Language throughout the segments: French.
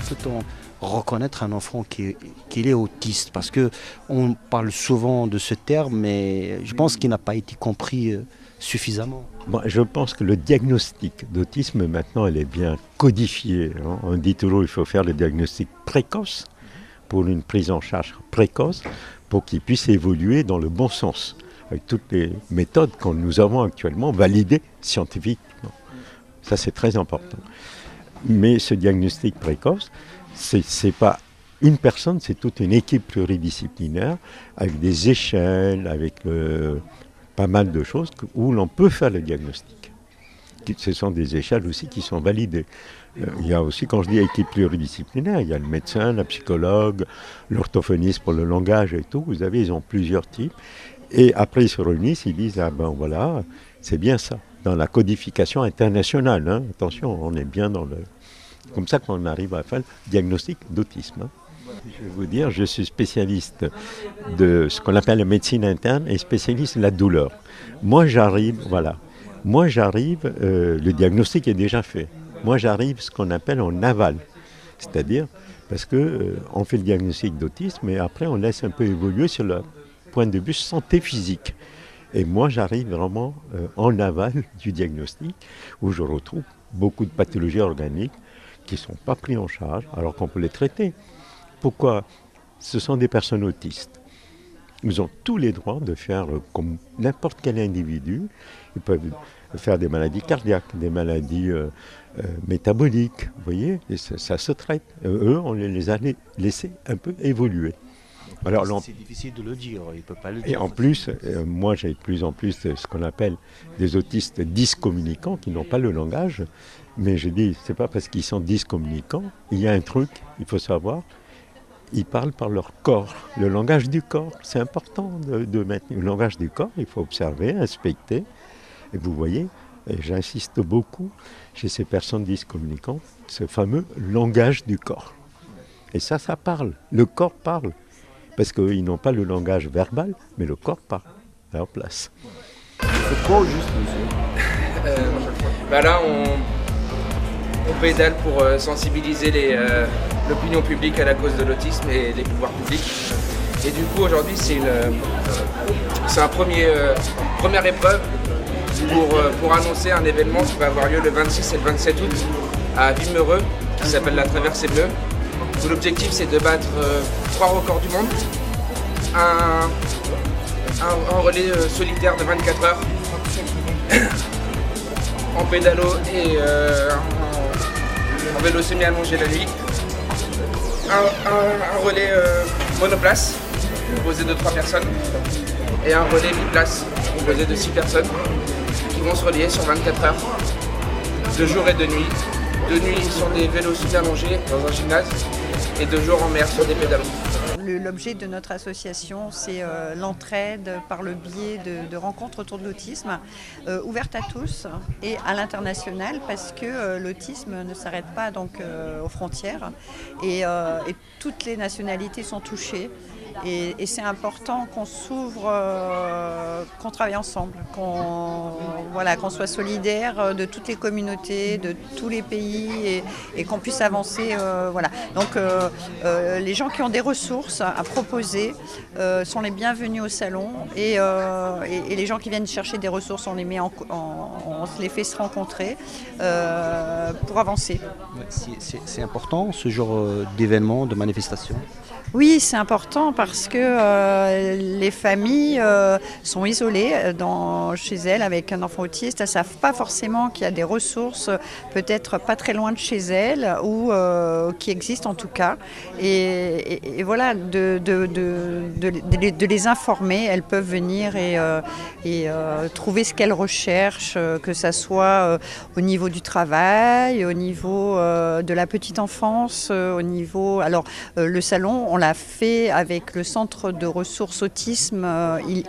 peut-on reconnaître un enfant qu'il est autiste? Parce qu'on parle souvent de ce terme, mais je pense qu'il n'a pas été compris suffisamment. Bon, je pense que le diagnostic d'autisme, maintenant, elle est bien codifiée. On dit toujours qu'il faut faire le diagnostic précoce pour une prise en charge précoce, pour qu'il puisse évoluer dans le bon sens, avec toutes les méthodes que nous avons actuellement validées scientifiquement. Ça, c'est très important. Mais ce diagnostic précoce, c'est pas une personne, c'est toute une équipe pluridisciplinaire, avec des échelles, avec pas mal de choses où l'on peut faire le diagnostic. Ce sont des échelles aussi qui sont validées. Il y a aussi, quand je dis équipe pluridisciplinaire, il y a le médecin, la psychologue, l'orthophoniste pour le langage et tout. Vous avez, ils ont plusieurs types. Et après, ils se réunissent, ils disent, ah ben voilà, c'est bien ça. Dans la codification internationale, hein. Attention, on est bien dans le... Comme ça qu'on arrive à faire le diagnostic d'autisme. Hein. Je vais vous dire, je suis spécialiste de ce qu'on appelle la médecine interne et spécialiste de la douleur. Moi, j'arrive, le diagnostic est déjà fait. Moi, j'arrive ce qu'on appelle en aval. C'est-à-dire, parce qu'on fait le diagnostic d'autisme, mais après, on laisse un peu évoluer sur le point de vue santé physique. Et moi, j'arrive vraiment en aval du diagnostic, où je retrouve beaucoup de pathologies organiques qui ne sont pas prises en charge, alors qu'on peut les traiter. Pourquoi? Ce sont des personnes autistes. Ils ont tous les droits de faire comme n'importe quel individu. Ils peuvent faire des maladies cardiaques, des maladies métaboliques, vous voyez, et ça se traite. Eux, on les a laissés un peu évoluer. Alors, c'est difficile de le dire, il ne peut pas le dire. Et en plus, moi j'ai de plus en plus ce qu'on appelle des autistes dyscommunicants qui n'ont pas le langage, mais je dis, c'est pas parce qu'ils sont dyscommunicants, il y a un truc, il faut savoir, ils parlent par leur corps, le langage du corps. C'est important de mettre le langage du corps, il faut observer, inspecter. Et vous voyez, et j'insiste beaucoup chez ces personnes dyscommunicantes, ce fameux langage du corps. Et ça parle, le corps parle. Parce qu'ils n'ont pas le langage verbal, mais le corps parle à leur place. C'est quoi au juste, monsieur? Là, on pédale pour sensibiliser l'opinion publique à la cause de l'autisme et les pouvoirs publics. Et du coup, aujourd'hui, c'est un première épreuve pour annoncer un événement qui va avoir lieu le 26 et le 27 août à Vimereux, qui s'appelle la Traversée Bleue. Où l'objectif, c'est de battre 3 records du monde, un relais solitaire de 24 heures en pédalo et en vélo semi-allongé la nuit, un relais monoplace composé de 3 personnes et un relais biplace composé de 6 personnes qui vont se relier sur 24 heures, de jour et de nuit. De nuit sur des vélos semi-allongés dans un gymnase et de jour en mer sur des pédalos. L'objet de notre association, c'est l'entraide par le biais de rencontres autour de l'autisme, ouvertes à tous et à l'international, parce que l'autisme ne s'arrête pas donc aux frontières et toutes les nationalités sont touchées. Et c'est important qu'on s'ouvre, qu'on travaille ensemble, qu'on soit solidaire de toutes les communautés, de tous les pays et qu'on puisse avancer. Donc les gens qui ont des ressources à proposer sont les bienvenus au salon et les gens qui viennent chercher des ressources, on se les fait se rencontrer pour avancer. C'est important ce genre d'événement, de manifestation? Oui, c'est important parce que les familles sont isolées chez elles avec un enfant autiste. Elles ne savent pas forcément qu'il y a des ressources peut-être pas très loin de chez elles ou qui existent en tout cas. Et voilà, de les informer, elles peuvent venir et trouver ce qu'elles recherchent, que ça soit au niveau du travail, au niveau de la petite enfance, au niveau... Alors, le salon, on l'a fait avec le centre de ressources autisme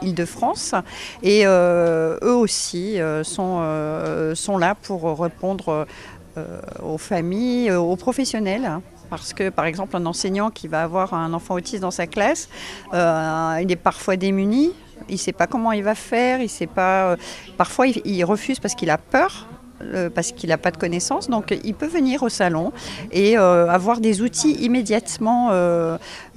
Île-de-France et eux aussi sont là pour répondre aux familles, aux professionnels. Parce que, par exemple, un enseignant qui va avoir un enfant autiste dans sa classe, il est parfois démuni, il ne sait pas comment il va faire, il sait pas. Parfois, il refuse parce qu'il a peur. parce qu'il n'a pas de connaissances. Donc il peut venir au salon et avoir des outils immédiatement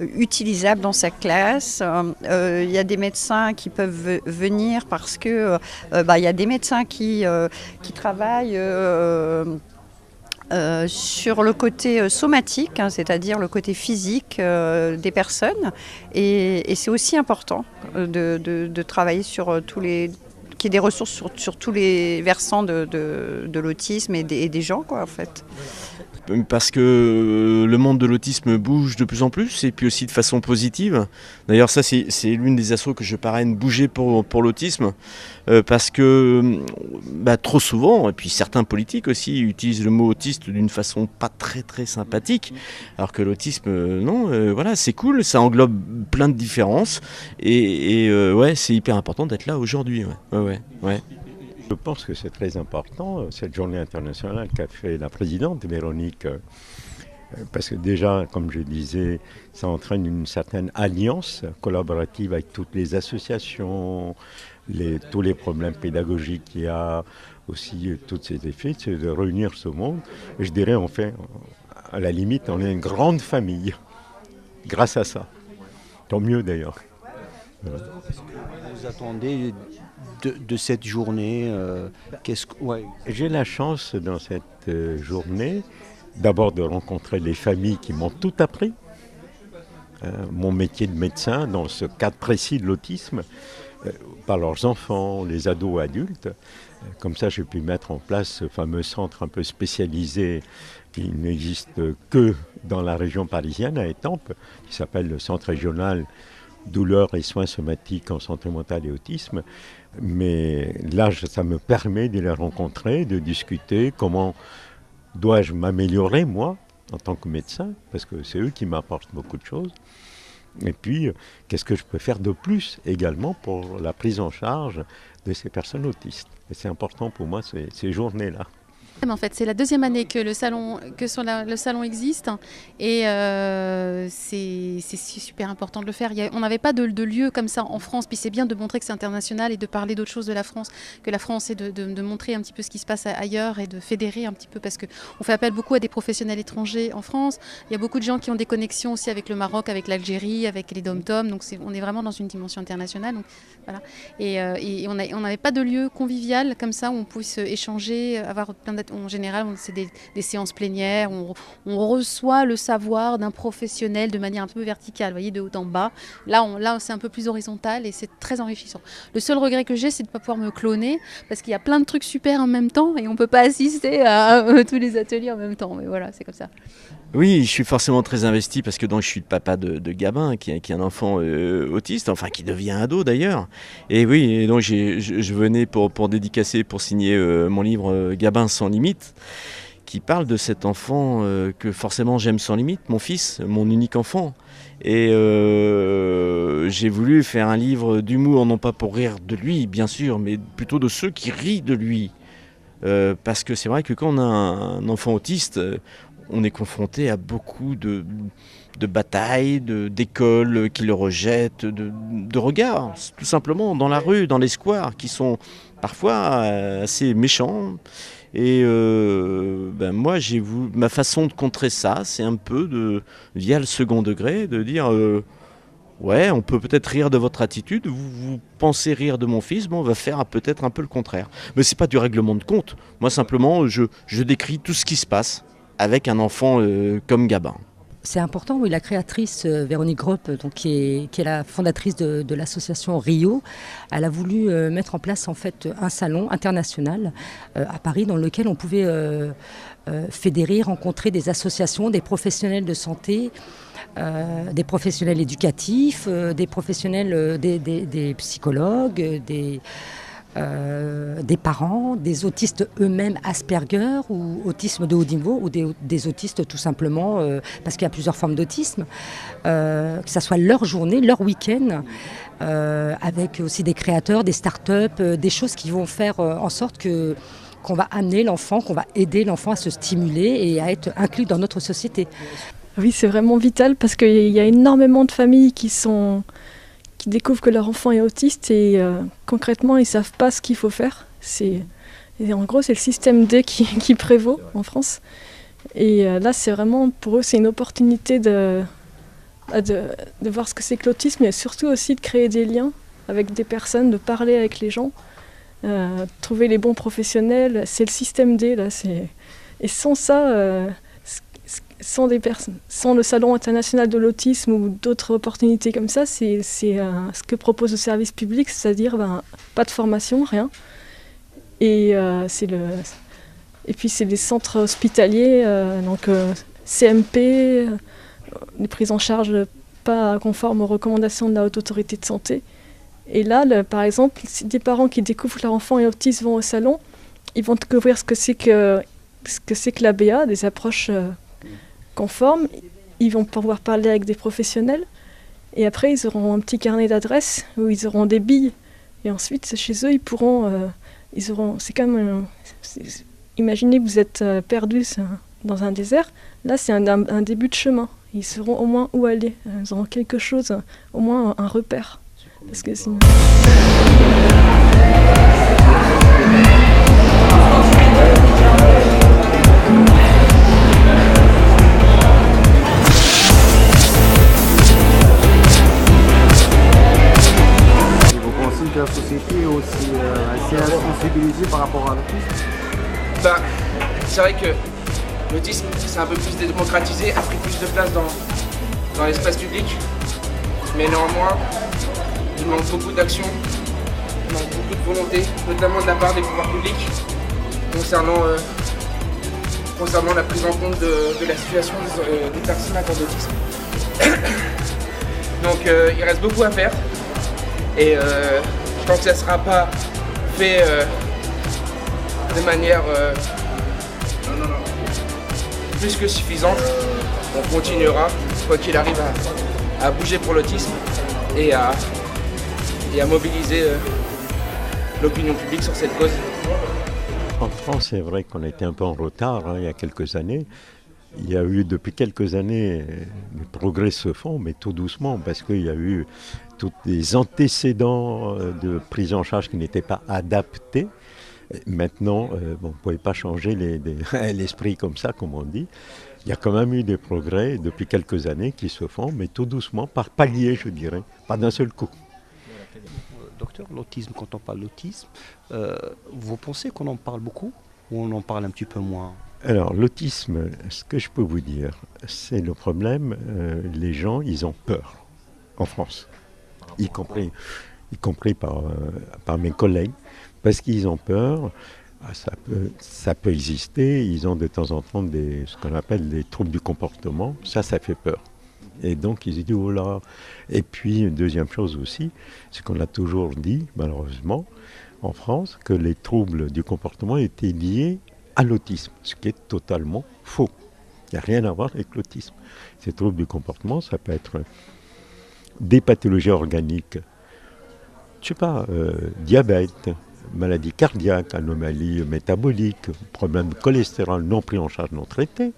utilisables dans sa classe. Il y a des médecins qui peuvent venir parce que il y a des médecins qui travaillent sur le côté somatique, c'est-à-dire le côté physique des personnes. Et c'est aussi important de travailler sur qu'il y ait des ressources sur tous les versants de l'autisme et des gens, quoi, en fait. Parce que le monde de l'autisme bouge de plus en plus et puis aussi de façon positive. D'ailleurs ça c'est l'une des assos que je parraine, Bouger pour l'autisme, parce que trop souvent, et puis certains politiques aussi utilisent le mot autiste d'une façon pas très très sympathique, alors que l'autisme voilà, c'est cool, ça englobe plein de différences et ouais, c'est hyper important d'être là aujourd'hui. Ouais. Je pense que c'est très important, cette journée internationale qu'a fait la présidente Véronique, parce que déjà, comme je disais, ça entraîne une certaine alliance collaborative avec toutes les associations, tous les problèmes pédagogiques qu'il y a, aussi tous ces effets, c'est de réunir ce monde. Et je dirais, on fait, à la limite, on est une grande famille, grâce à ça. Tant mieux d'ailleurs. Voilà. Vous attendez de cette journée J'ai la chance dans cette journée d'abord de rencontrer les familles qui m'ont tout appris. Mon métier de médecin, dans ce cadre précis de l'autisme, par leurs enfants, les ados adultes. Comme ça, j'ai pu mettre en place ce fameux centre un peu spécialisé qui n'existe que dans la région parisienne, à Étampes, qui s'appelle le Centre régional douleurs et soins somatiques en santé mentale et autisme. Mais là, ça me permet de les rencontrer, de discuter comment dois-je m'améliorer, moi, en tant que médecin, parce que c'est eux qui m'apportent beaucoup de choses. Et puis, qu'est-ce que je peux faire de plus également pour la prise en charge de ces personnes autistes. Et c'est important pour moi, ces journées-là. En fait, c'est la deuxième année que le salon existe et c'est super important de le faire. On n'avait pas de lieu comme ça en France, puis c'est bien de montrer que c'est international et de parler d'autres choses de la France, que la France est de montrer un petit peu ce qui se passe ailleurs et de fédérer un petit peu, parce qu'on fait appel beaucoup à des professionnels étrangers en France. Il y a beaucoup de gens qui ont des connexions aussi avec le Maroc, avec l'Algérie, avec les Dom-Tom, donc on est vraiment dans une dimension internationale. Donc, voilà. Et on n'avait pas de lieu convivial comme ça où on puisse échanger, avoir plein d'ateliers. En général, c'est des séances plénières, on reçoit le savoir d'un professionnel de manière un peu verticale, vous voyez, de haut en bas. Là, c'est un peu plus horizontal et c'est très enrichissant. Le seul regret que j'ai, c'est de ne pas pouvoir me cloner, parce qu'il y a plein de trucs super en même temps et on ne peut pas assister à tous les ateliers en même temps. Mais voilà, c'est comme ça. Oui, je suis forcément très investi parce que donc, je suis le papa de Gabin, qui est un enfant autiste, enfin qui devient ado d'ailleurs. Et oui, et donc je venais pour dédicacer, pour signer mon livre Gabin sans limite, qui parle de cet enfant que forcément j'aime sans limite, mon fils, mon unique enfant. Et j'ai voulu faire un livre d'humour, non pas pour rire de lui, bien sûr, mais plutôt de ceux qui rient de lui. Parce que c'est vrai que quand on a un enfant autiste, on est confronté à beaucoup de batailles, d'écoles qui le rejettent, de regards, tout simplement, dans la rue, dans les squares, qui sont parfois assez méchants. Et moi, ma façon de contrer ça, c'est un peu via le second degré, de dire ouais, on peut-être rire de votre attitude, vous pensez rire de mon fils, on va faire peut-être un peu le contraire. Mais c'est pas du règlement de compte. Moi, simplement, je décris tout ce qui se passe avec un enfant comme Gabin. C'est important, oui, la créatrice Véronique Gropp, donc, qui est la fondatrice de l'association Rio, elle a voulu mettre en place en fait un salon international à Paris dans lequel on pouvait fédérer, rencontrer des associations, des professionnels de santé, des professionnels éducatifs, des professionnels, des psychologues, des parents, des autistes eux-mêmes Asperger ou autisme de haut niveau, ou des autistes tout simplement, parce qu'il y a plusieurs formes d'autisme, que ça soit leur journée, leur week-end, avec aussi des créateurs, des start-up, des choses qui vont faire en sorte qu'on va amener l'enfant, qu'on va aider l'enfant à se stimuler et à être inclus dans notre société. Oui, c'est vraiment vital parce qu'il y a énormément de familles qui découvrent que leur enfant est autiste et concrètement ils ne savent pas ce qu'il faut faire. C'est Et en gros, c'est le système D qui prévaut en France. Et là, c'est vraiment, pour eux, c'est une opportunité de voir ce que c'est que l'autisme, et surtout aussi de créer des liens avec des personnes, de parler avec les gens, trouver les bons professionnels. C'est le système D, là. Et sans ça, sans le Salon international de l'autisme ou d'autres opportunités comme ça, c'est ce que propose le service public, c'est-à-dire pas de formation, rien. Et puis c'est des centres hospitaliers, donc CMP, des prises en charge pas conformes aux recommandations de la Haute Autorité de Santé. Et là, par exemple, si des parents qui découvrent leur enfant est autiste vont au salon, ils vont découvrir ce que c'est que l'ABA, des approches conformes. Ils vont pouvoir parler avec des professionnels. Et après, ils auront un petit carnet d'adresses où ils auront des billes. Et ensuite, chez eux, ils pourront... c'est comme... imaginez que vous êtes perdu dans un désert. Là, c'est un début de chemin. Ils sauront au moins où aller. Ils auront quelque chose, au moins un repère. Parce que sinon... Vous pensez que la société est aussi assez sensibilisée par rapport à l'autisme? C'est vrai que l'autisme, c'est un peu plus démocratisé, a pris plus de place dans l'espace public. Mais néanmoins, il manque beaucoup d'action, il manque beaucoup de volonté, notamment de la part des pouvoirs publics, concernant la prise en compte de la situation des personnes atteintes d'autisme. Donc il reste beaucoup à faire. Et je pense que ça ne sera pas fait de manière plus que suffisante. On continuera, quoi qu'il arrive, à bouger pour l'autisme et à mobiliser l'opinion publique sur cette cause. En France, c'est vrai qu'on a été un peu en retard il y a quelques années. Il y a eu depuis quelques années, les progrès se font, mais tout doucement, parce qu'il y a eu tous des antécédents de prise en charge qui n'étaient pas adaptés. Maintenant, on ne pouvait pas changer l'esprit comme ça, comme on dit. Il y a quand même eu des progrès depuis quelques années qui se font, mais tout doucement, par palier, je dirais, pas d'un seul coup. Docteur, l'autisme, quand on parle d'autisme, vous pensez qu'on en parle beaucoup ou on en parle un petit peu moins? Alors, l'autisme, ce que je peux vous dire, c'est le problème, les gens, ils ont peur en France, y compris par mes collègues, parce qu'ils ont peur. Ça peut exister, ils ont de temps en temps ce qu'on appelle des troubles du comportement, ça fait peur. Et donc ils se disent, oh là. Et puis une deuxième chose aussi, c'est qu'on a toujours dit, malheureusement, en France, que les troubles du comportement étaient liés à l'autisme, ce qui est totalement faux. Il n'y a rien à voir avec l'autisme. Ces troubles du comportement, ça peut être des pathologies organiques, je sais pas, diabète, maladie cardiaque, anomalie métabolique, problème de cholestérol non pris en charge, non traité.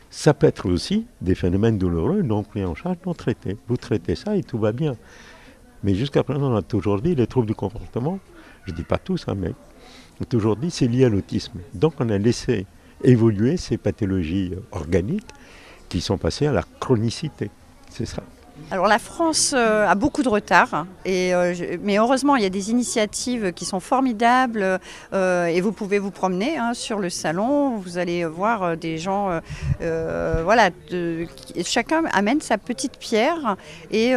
Ça peut être aussi des phénomènes douloureux non pris en charge, non traités. Vous traitez ça et tout va bien. Mais jusqu'à présent, on a toujours dit les troubles du comportement, je ne dis pas tous, mais aujourd'hui c'est lié à l'autisme. Donc on a laissé évoluer ces pathologies organiques qui sont passées à la chronicité. C'est ça. Alors la France a beaucoup de retard, mais heureusement il y a des initiatives qui sont formidables et vous pouvez vous promener sur le salon, vous allez voir des gens, chacun amène sa petite pierre et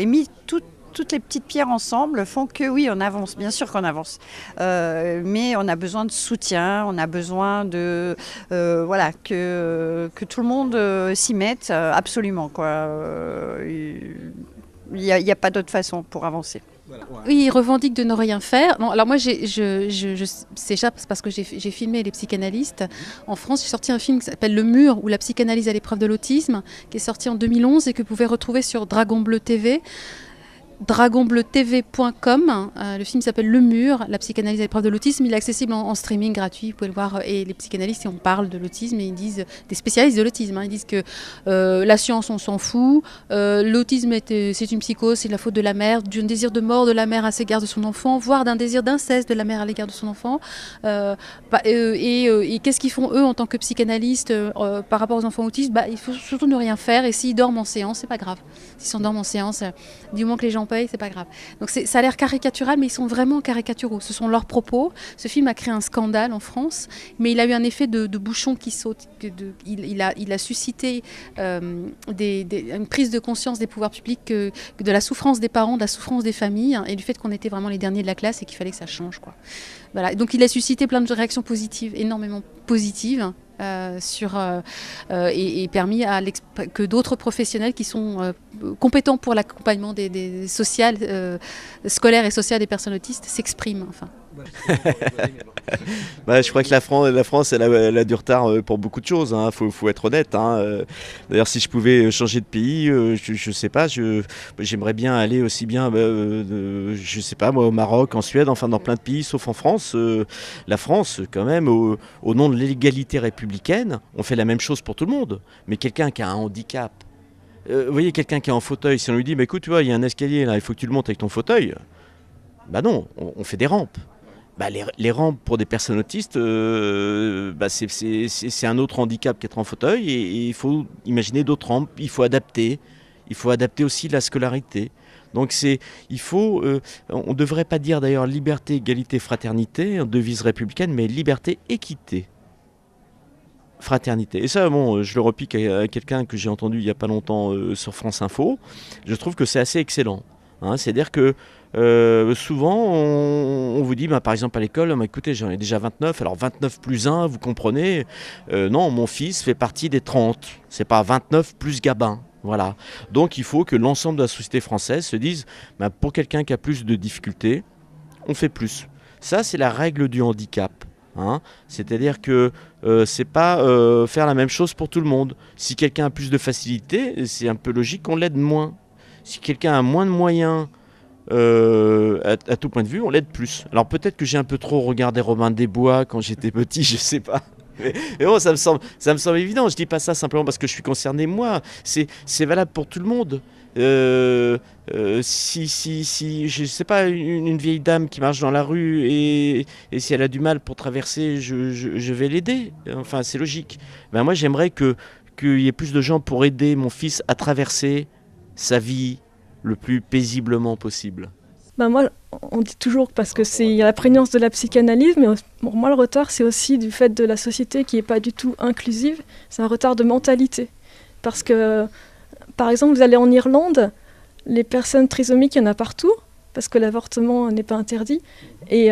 mis toutes les petites pierres ensemble font que oui, on avance, bien sûr qu'on avance. Mais on a besoin de soutien, on a besoin que tout le monde s'y mette absolument, quoi. Il n'y a pas d'autre façon pour avancer. Oui, ils revendiquent de ne rien faire. Non, alors moi, c'est ça parce que j'ai filmé les psychanalystes. En France, j'ai sorti un film qui s'appelle Le Mur, ou la psychanalyse à l'épreuve de l'autisme, qui est sorti en 2011 et que vous pouvez retrouver sur Dragon Bleu TV. dragonbleutv.com. Le film s'appelle Le Mur, la psychanalyse à l'épreuve de l'autisme. Il est accessible en streaming gratuit, vous pouvez le voir. Et les psychanalystes, on parle de l'autisme et ils disent, des spécialistes de l'autisme, ils disent que la science, on s'en fout. L'autisme, c'est une psychose, c'est de la faute de la mère, d'un désir de mort de la mère à l'égard de son enfant, voire d'un désir d'inceste de la mère à l'égard de son enfant. Et qu'est-ce qu'ils font eux en tant que psychanalystes par rapport aux enfants autistes? Il faut surtout ne rien faire. Et s'ils dorment en séance, c'est pas grave. S'ils s'endorment en séance, du moment que les gens payent, c'est pas grave. Donc ça a l'air caricatural, mais ils sont vraiment caricaturaux. Ce sont leurs propos. Ce film a créé un scandale en France, mais il a eu un effet de bouchon qui saute. Il a suscité une prise de conscience des pouvoirs publics de la souffrance des parents, de la souffrance des familles, et du fait qu'on était vraiment les derniers de la classe et qu'il fallait que ça change, quoi. Voilà. Donc il a suscité plein de réactions positives, énormément positives. Et permis que d'autres professionnels qui sont compétents pour l'accompagnement des scolaires et sociales des personnes autistes s'expriment. Enfin. Je crois que la France elle a du retard pour beaucoup de choses, hein. Faut être honnête, hein. D'ailleurs, si je pouvais changer de pays, je sais pas, j'aimerais bien aller aussi bien je sais pas moi, au Maroc, en Suède, enfin dans plein de pays sauf en France. La France quand même, au nom de l'égalité républicaine, on fait la même chose pour tout le monde. Mais quelqu'un qui a un handicap, vous voyez, quelqu'un qui est en fauteuil, si on lui dit écoute, tu vois, il y a un escalier là, il faut que tu le montes avec ton fauteuil, non, on fait des rampes. Les rampes pour des personnes autistes, c'est un autre handicap qu'être en fauteuil, et il faut imaginer d'autres rampes, il faut adapter aussi la scolarité. Donc on ne devrait pas dire d'ailleurs liberté, égalité, fraternité, en devise républicaine, mais liberté, équité, fraternité. Et ça, je le repique à quelqu'un que j'ai entendu il n'y a pas longtemps sur France Info. Je trouve que c'est assez excellent. Hein, c'est-à-dire que souvent on vous dit par exemple à l'école, écoutez, j'en ai déjà 29, alors 29 plus 1, vous comprenez, non, mon fils fait partie des 30, c'est pas 29 plus Gabin. Voilà. Donc il faut que l'ensemble de la société française se dise, pour quelqu'un qui a plus de difficultés, on fait plus. Ça, c'est la règle du handicap. Hein. C'est-à-dire que c'est pas faire la même chose pour tout le monde. Si quelqu'un a plus de facilité, c'est un peu logique qu'on l'aide moins. Si quelqu'un a moins de moyens, à tout point de vue, on l'aide plus. Alors peut-être que j'ai un peu trop regardé Robin des Bois quand j'étais petit, je sais pas. Mais bon, ça me semble évident. Je dis pas ça simplement parce que je suis concerné moi. C'est valable pour tout le monde. Si je sais pas, une vieille dame qui marche dans la rue et si elle a du mal pour traverser, je vais l'aider. Enfin, c'est logique. Moi, j'aimerais qu'il y ait plus de gens pour aider mon fils à traverser sa vie le plus paisiblement possible. Moi, on dit toujours parce qu'il y a la prégnance de la psychanalyse, mais pour moi, le retard, c'est aussi du fait de la société qui n'est pas du tout inclusive. C'est un retard de mentalité. Parce que, par exemple, vous allez en Irlande, les personnes trisomiques, il y en a partout, parce que l'avortement n'est pas interdit. Et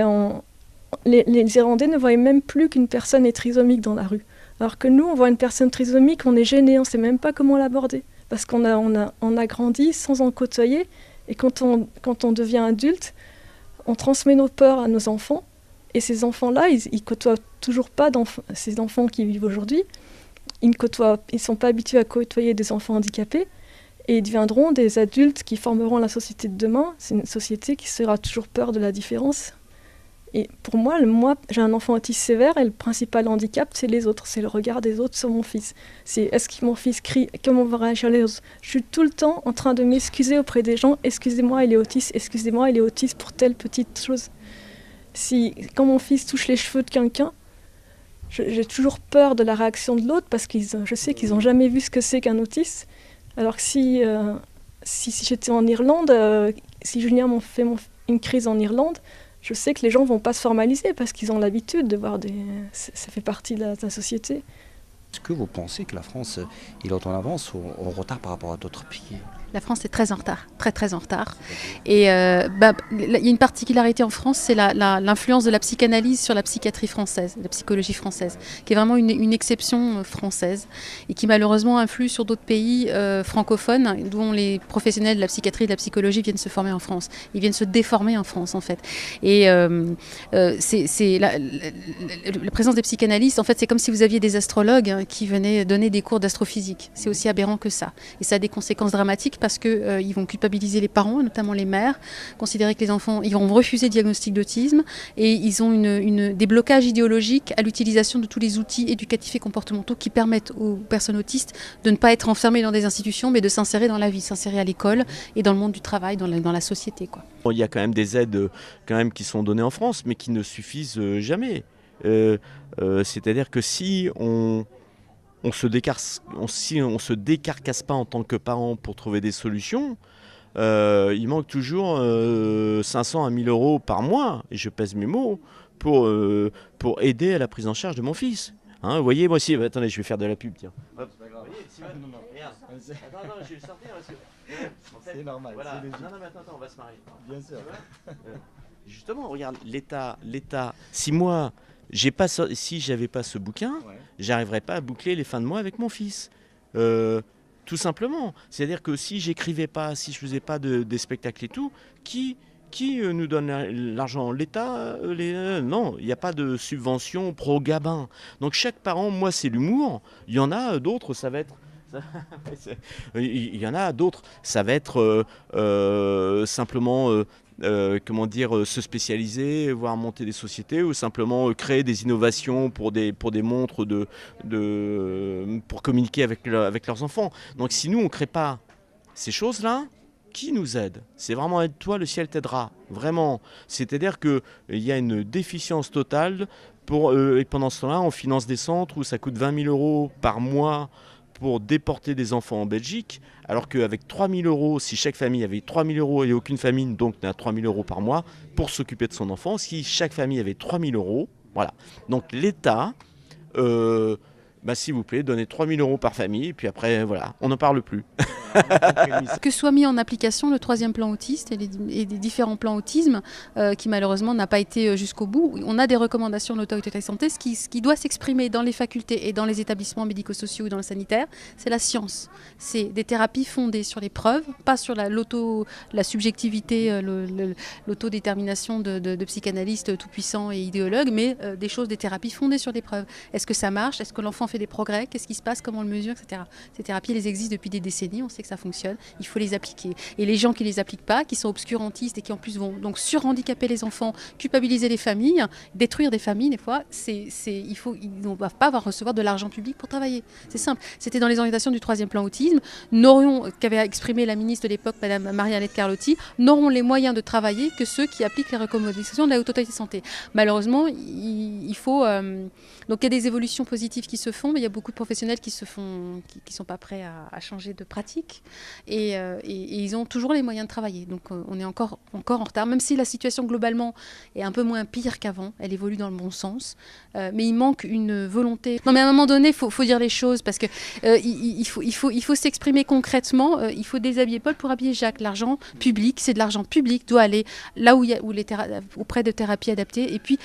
les Irlandais ne voient même plus qu'une personne est trisomique dans la rue. Alors que nous, on voit une personne trisomique, on est gêné, on ne sait même pas comment l'aborder. Parce qu'on a grandi sans en côtoyer. Et quand on devient adulte, on transmet nos peurs à nos enfants. Et ces enfants-là, ils côtoient toujours pas ces enfants qui vivent aujourd'hui. Ils sont pas habitués à côtoyer des enfants handicapés. Et ils deviendront des adultes qui formeront la société de demain. C'est une société qui sera toujours peur de la différence. Et pour moi, j'ai un enfant autiste sévère et le principal handicap, c'est les autres. C'est le regard des autres sur mon fils. C'est est-ce que mon fils crie, comment va réagir les autres. Je suis tout le temps en train de m'excuser auprès des gens. Excusez-moi, il est autiste. Excusez-moi, il est autiste pour telle petite chose. Quand mon fils touche les cheveux de quelqu'un, j'ai toujours peur de la réaction de l'autre parce que je sais qu'ils n'ont jamais vu ce que c'est qu'un autiste. Alors que si j'étais en Irlande, si Julien m'a fait une crise en Irlande, je sais que les gens ne vont pas se formaliser parce qu'ils ont l'habitude de voir ça fait partie de la société. Est-ce que vous pensez que la France est en avance ou en retard par rapport à d'autres pays ? La France est très en retard, très très en retard. Et il y a une particularité en France, c'est l'influence de la psychanalyse sur la psychiatrie française, la psychologie française, qui est vraiment une exception française et qui malheureusement influe sur d'autres pays francophones, dont les professionnels de la psychiatrie et de la psychologie viennent se former en France. Ils viennent se déformer en France, en fait. Et la présence des psychanalystes, en fait, c'est comme si vous aviez des astrologues qui venaient donner des cours d'astrophysique. C'est aussi aberrant que ça. Et ça a des conséquences dramatiques parce qu'ils vont culpabiliser les parents, notamment les mères, considérer que les enfants, ils vont refuser le diagnostic d'autisme et ils ont des blocages idéologiques à l'utilisation de tous les outils éducatifs et comportementaux qui permettent aux personnes autistes de ne pas être enfermées dans des institutions, mais de s'insérer dans la vie, s'insérer à l'école et dans le monde du travail, dans la société, quoi. Il y a quand même des aides qui sont données en France, mais qui ne suffisent jamais. C'est-à-dire que si on se décarcasse pas en tant que parent pour trouver des solutions, il manque toujours 500 à 1000 euros par mois, et je pèse mes mots, pour aider à la prise en charge de mon fils. Hein, vous voyez, moi aussi, attendez, je vais faire de la pub, tiens. Hop. Vous voyez, non, regarde. Attends, je vais le sortir parce que... C'est normal, voilà. c'est logique. Non, mais attends, on va se marier. Bien sûr. Justement, regarde, l'État, si j'avais pas ce bouquin, j'arriverais pas à boucler les fins de mois avec mon fils. Tout simplement. C'est-à-dire que si j'écrivais pas, si je faisais pas des spectacles et tout, qui nous donne l'argent? L'État? Non, il n'y a pas de subvention pro-Gabin. Donc chaque parent, moi c'est l'humour. Il y en a d'autres, ça va être... Il y en a d'autres, ça va être simplement... se spécialiser, voire monter des sociétés, ou simplement créer des innovations pour des montres pour communiquer avec leurs enfants. Donc si nous on ne crée pas ces choses-là, qui nous aide? C'est vraiment aide-toi, le ciel t'aidera. Vraiment. C'est-à-dire qu'il y a une déficience totale et pendant ce temps-là, on finance des centres où ça coûte 20 000 euros par mois pour déporter des enfants en Belgique, alors qu'avec 3 000 euros, si chaque famille avait 3 000 euros et aucune famille donc n'a 3 000 euros par mois pour s'occuper de son enfant, si chaque famille avait 3 000 euros, voilà. Donc l'État, s'il vous plaît, donnez 3 000 euros par famille, et puis après, voilà, on n'en parle plus. Que soit mis en application le 3e plan autiste et des différents plans autisme qui malheureusement n'a pas été jusqu'au bout. On a des recommandations de l'autorité de la santé. Ce qui doit s'exprimer dans les facultés et dans les établissements médico-sociaux ou dans le sanitaire, c'est la science. C'est des thérapies fondées sur les preuves, pas sur la subjectivité, l'autodétermination de psychanalystes tout-puissants et idéologues, mais des thérapies fondées sur des preuves. Est-ce que ça marche? Est-ce que l'enfant fait des progrès? Qu'est-ce qui se passe? Comment on le mesure, etc. Ces thérapies, elles existent depuis des décennies. On sait que ça fonctionne, il faut les appliquer. Et les gens qui ne les appliquent pas, qui sont obscurantistes et qui en plus vont donc surhandicaper les enfants, culpabiliser les familles, détruire des familles des fois, ils ne doivent pas recevoir de l'argent public pour travailler. C'est simple. C'était dans les orientations du 3e plan autisme. Qu'avait exprimé la ministre de l'époque, Madame Marie-Annette Carlotti, n'auront les moyens de travailler que ceux qui appliquent les recommandations de la Haute Autorité de Santé. Malheureusement, il faut... donc il y a des évolutions positives qui se font, mais il y a beaucoup de professionnels qui sont pas prêts à changer de pratique. Et ils ont toujours les moyens de travailler. Donc on est encore en retard, même si la situation globalement est un peu moins pire qu'avant, elle évolue dans le bon sens. Mais il manque une volonté. Non mais à un moment donné, il faut dire les choses, parce que il faut s'exprimer concrètement. Il faut déshabiller Paul pour habiller Jacques. L'argent public, c'est de l'argent public, doit aller là auprès de thérapies adaptées. Et puis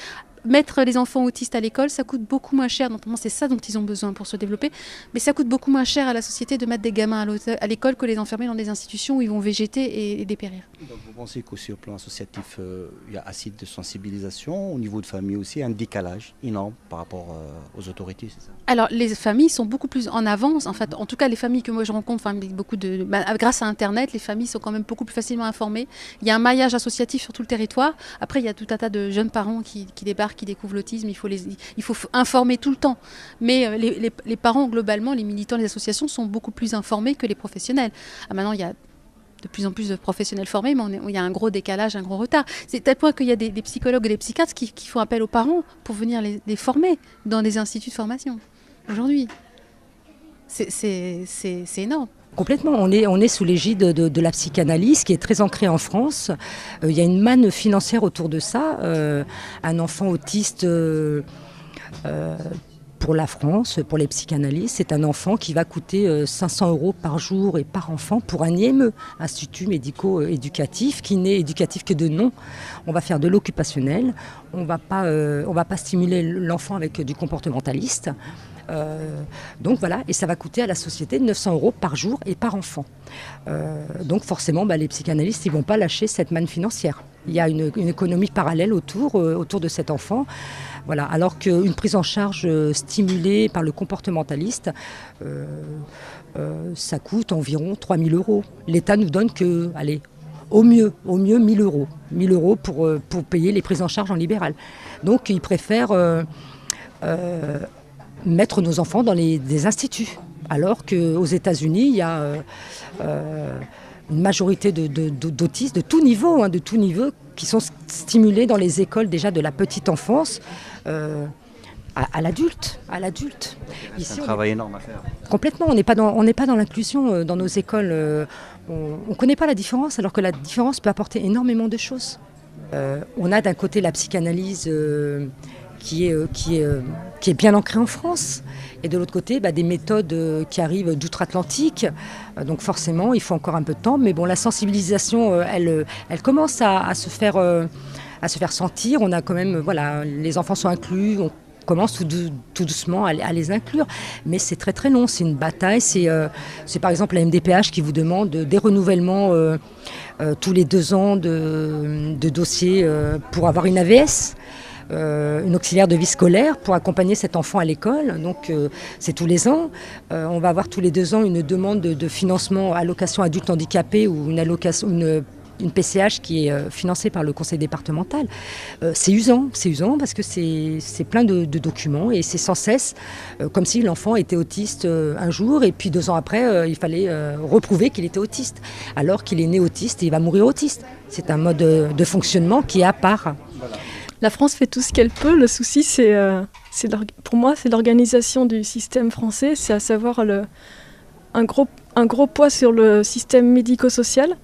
mettre les enfants autistes à l'école, ça coûte beaucoup moins cher, notamment c'est ça dont ils ont besoin pour se développer, mais ça coûte beaucoup moins cher à la société de mettre des gamins à l'école que les enfermer dans des institutions où ils vont végéter et dépérir. Donc vous pensez qu'aussi au plan associatif, il y a assez de sensibilisation, au niveau de famille aussi, un décalage énorme par rapport aux autorités, c'est ça? Alors les familles sont beaucoup plus en avance, en fait, en tout cas les familles que moi je rencontre, grâce à Internet, les familles sont quand même beaucoup plus facilement informées. Il y a un maillage associatif sur tout le territoire. Après il y a tout un tas de jeunes parents qui débarquent, qui découvrent l'autisme, il faut informer tout le temps. Mais les parents, globalement, les militants, les associations sont beaucoup plus informés que les professionnels. Maintenant, il y a de plus en plus de professionnels formés, mais il y a un gros décalage, un gros retard. C'est à tel point qu'il y a des psychologues et des psychiatres qui font appel aux parents pour venir les former dans des instituts de formation. Aujourd'hui, c'est énorme. Complètement. On est sous l'égide de la psychanalyse qui est très ancrée en France. Il y a une manne financière autour de ça. Un enfant autiste pour la France, pour les psychanalystes, c'est un enfant qui va coûter 500 € par jour et par enfant pour un IME, Institut médico-éducatif, qui n'est éducatif que de nom. On va faire de l'occupationnel. On va pas stimuler l'enfant avec du comportementaliste. Donc voilà, et ça va coûter à la société 900 € par jour et par enfant. Donc forcément, les psychanalystes, ils ne vont pas lâcher cette manne financière. Il y a une économie parallèle autour de cet enfant. Voilà, alors qu'une prise en charge stimulée par le comportementaliste, ça coûte environ 3 000 €. L'État nous donne que, allez, au mieux 1 000 €. 1 000 € pour payer les prises en charge en libéral. Donc ils préfèrent mettre nos enfants dans des instituts. Alors qu'aux États-Unis, il y a une majorité d'autistes de tout niveau, qui sont stimulés dans les écoles déjà de la petite enfance à l'adulte. C'est un travail énorme à faire. Complètement, on n'est pas dans l'inclusion dans nos écoles. On ne connaît pas la différence, alors que la différence peut apporter énormément de choses. On a d'un côté la psychanalyse qui est bien ancrée en France, et de l'autre côté des méthodes qui arrivent d'outre-Atlantique. Donc forcément, il faut encore un peu de temps, mais bon, la sensibilisation, elle commence à se faire sentir. On a quand même, les enfants sont inclus. On commence tout doucement à les inclure, mais c'est très très long, c'est une bataille. C'est par exemple la MDPH qui vous demande des renouvellements tous les 2 ans de dossiers pour avoir une AVS. Une auxiliaire de vie scolaire pour accompagner cet enfant à l'école. Donc c'est tous les ans. On va avoir tous les 2 ans une demande de financement allocation adulte handicapé ou une PCH qui est financée par le conseil départemental. C'est usant parce que c'est plein de documents et c'est sans cesse comme si l'enfant était autiste un jour et puis 2 ans après il fallait reprouver qu'il était autiste alors qu'il est né autiste et il va mourir autiste. C'est un mode de fonctionnement qui est à part. Voilà. La France fait tout ce qu'elle peut. Le souci, pour moi, c'est l'organisation du système français. C'est à savoir un gros poids sur le système médico-social.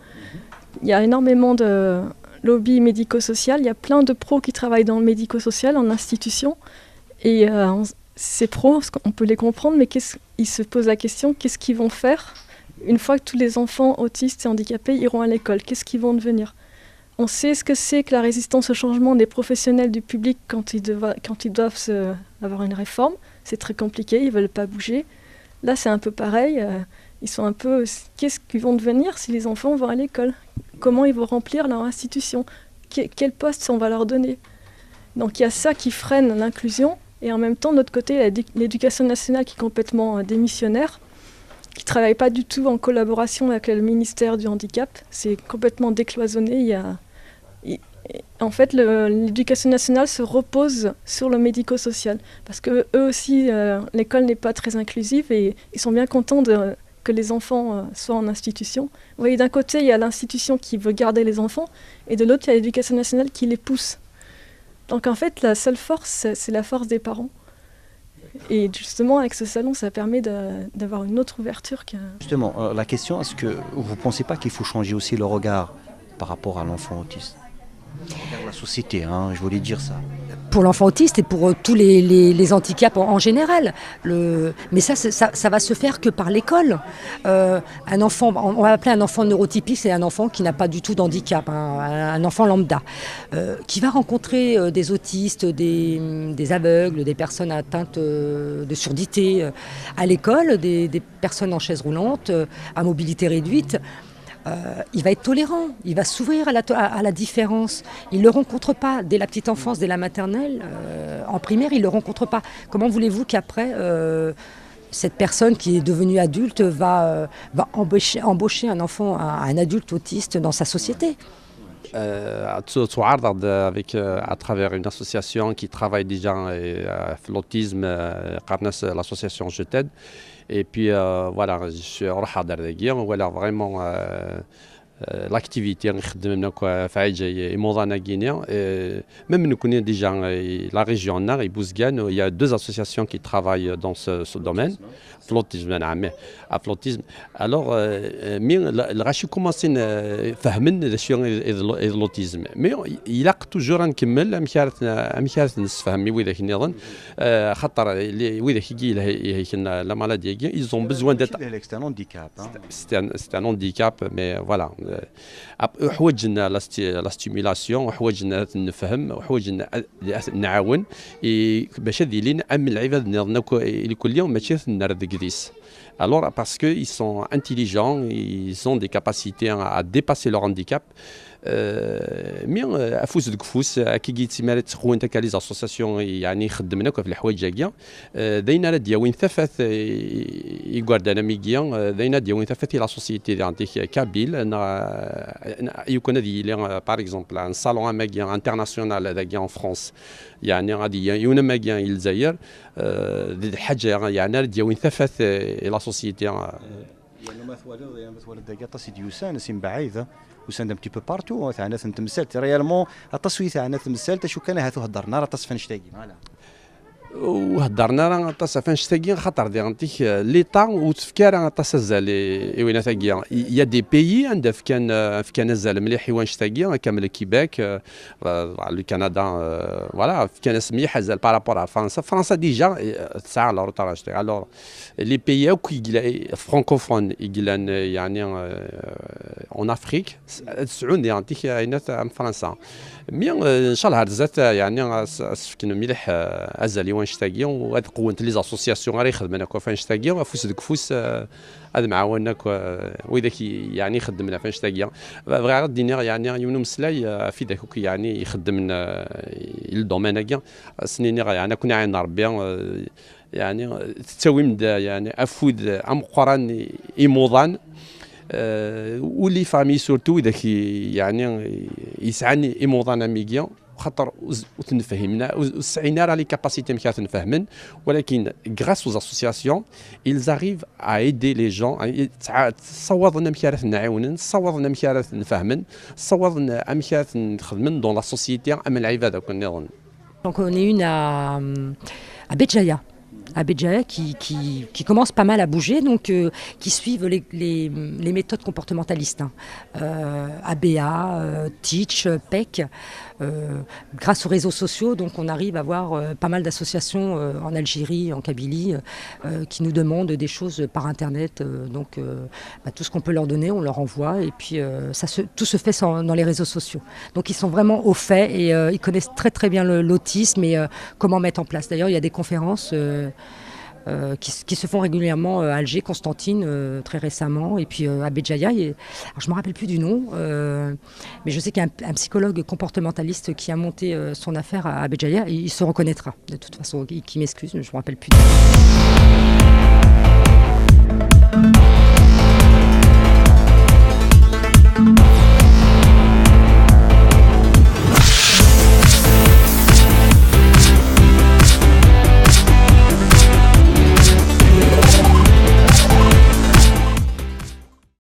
Il y a énormément de lobby médico-social. Il y a plein de pros qui travaillent dans le médico-social, en institution. Et ces pros, on peut les comprendre, mais ils se posent la question, qu'est-ce qu'ils vont faire une fois que tous les enfants autistes et handicapés iront à l'école? Qu'est-ce qu'ils vont devenir? On sait ce que c'est que la résistance au changement des professionnels du public quand ils doivent avoir une réforme. C'est très compliqué, ils ne veulent pas bouger. Là, c'est un peu pareil. Ils sont un peu... Qu'est-ce qu'ils vont devenir si les enfants vont à l'école? Comment ils vont remplir leur institution? Quel poste on va leur donner? Donc il y a ça qui freine l'inclusion. Et en même temps, de l'autre côté, il y a l'éducation nationale qui est complètement démissionnaire, qui ne travaille pas du tout en collaboration avec le ministère du handicap. C'est complètement décloisonné. En fait, l'éducation nationale se repose sur le médico-social. Parce qu'eux aussi, l'école n'est pas très inclusive et ils sont bien contents que les enfants soient en institution. Vous voyez, d'un côté, il y a l'institution qui veut garder les enfants et de l'autre, il y a l'éducation nationale qui les pousse. Donc en fait, la seule force, c'est la force des parents. Et justement, avec ce salon, ça permet d'avoir une autre ouverture. Justement, la question, est-ce que vous ne pensez pas qu'il faut changer aussi le regard par rapport à l'enfant autiste? La société, je voulais dire ça. Pour l'enfant autiste et pour tous les handicaps en général. Mais ça va se faire que par l'école. Un enfant, on va appeler un enfant neurotypique, c'est un enfant qui n'a pas du tout d'handicap, un enfant lambda, qui va rencontrer des autistes, des aveugles, des personnes atteintes de surdité à l'école, des personnes en chaise roulante, à mobilité réduite. Il va être tolérant, il va s'ouvrir à la différence. Il ne le rencontre pas dès la petite enfance, dès la maternelle. En primaire, il ne le rencontre pas. Comment voulez-vous qu'après, cette personne qui est devenue adulte va embaucher un enfant, un adulte autiste dans sa société? à travers une association qui travaille déjà l'autisme, l'association Je t'aide. Et puis voilà, je suis voilà vraiment l'activité même nous connaissons déjà la région Nord et Bouzgane, il y a 2 associations qui travaillent dans ce domaine, l'autisme. Alors الغاشي commencé فهمن l'autisme, mais il a toujours نكمل امكارت نفهم وذاك نظن خاطر وذاك يجي la maladie, ils ont besoin d'être c'est un handicap. C'est un handicap, mais voilà. حوجنا لا ستيمولاسيون وحوجنا نفهم وحوجنا نعاون باش هذه لي نعمل العباد نظن لكل يوم ماشي نرد قديس. Alors parce qu'ils sont intelligents, ils ont des capacités à dépasser leur handicap. مي افوس دك فوس كي جيت سمارت خوان تاع لي زاسوسياسيون يعني خدمنا في الحوايج هكا داينا راه دياوين ثفث يغاردانا ميغيا داينا دياوين ثفث لا سوسيتي عندك كابيل يكون هذه باغ اكزومبل ان صالون اماكيا انترناسيونال هذاك ان فرانس يعني غادي يونا ماكيا الجزائر حاجه يعني دياوين ثفث لا سوسيتي يعني مثلا داكا تصيد يوسان سين بعيده وسان ان بتي بو بارتو تاعنا تمثلت ريالمون التصويت تاعنا تمثلت شو كان هاتو هضرنا راه تصفنشتاكي فوالا وهضرنا راه تصفن شتاكي خاطر ديك ليطا وتفكر تصزال وين ثاكيا يا دي بيي عند فكان نزال مليح حيوان شتاكي كامل كيباك الكندا فوالا فكان مليح زال بارابور على فرنسا ديجا تسعى على روطار شتاكي الوغ لي بيي كي فرانكوفون يقلان يعني اون افريك تسعون ديالتيك عينات فرنسا مي ان شاء الله هرزات يعني سفكن مليح ازالي وانشتاقيا وهاد قوه لي زاسوسياسيون غير يخدمنا فانشتاقيا فوس دك فوس هذا معاونك وذاك يعني يخدمنا فانشتاقيا بغا دينير يعني يونو مسلاي في ذاك يعني يخدمنا الدومين هكا سنين يعني كنا عين ربي يعني تساوي من يعني افود ام قران ايموضان ولي فامي سورتو ذاك يعني يسعني ايموضان ميغيا خاطر وتنفهمنا وسعينا راه لي كاباسيتي مكا تنفهمن ولكن غراس aux associations ils arrivent à aider les gens تصوضنا مكا نعاونن تصوضنا مكا نفهمن تصوضنا مكا نخدمن دون لا سوسيتي ام العباده كنا نظن. Donc on est une à Béjaïa. À Béjaïa qui commence pas mal à bouger, donc qui suivent les méthodes comportementalistes. ABA, Teach, PEC. Grâce aux réseaux sociaux, donc on arrive à voir pas mal d'associations en Algérie, en Kabylie, qui nous demandent des choses par Internet. Donc tout ce qu'on peut leur donner, on leur envoie. Et puis tout se fait dans les réseaux sociaux. Donc ils sont vraiment au fait et ils connaissent très très bien l'autisme et comment mettre en place. D'ailleurs, il y a des conférences qui se font régulièrement à Alger, Constantine très récemment, et puis à Béjaïa. Alors je ne me rappelle plus du nom, mais je sais qu'il y a un psychologue comportementaliste qui a monté son affaire à Béjaïa, et il se reconnaîtra de toute façon, qui m'excuse, je ne me rappelle plus du nom.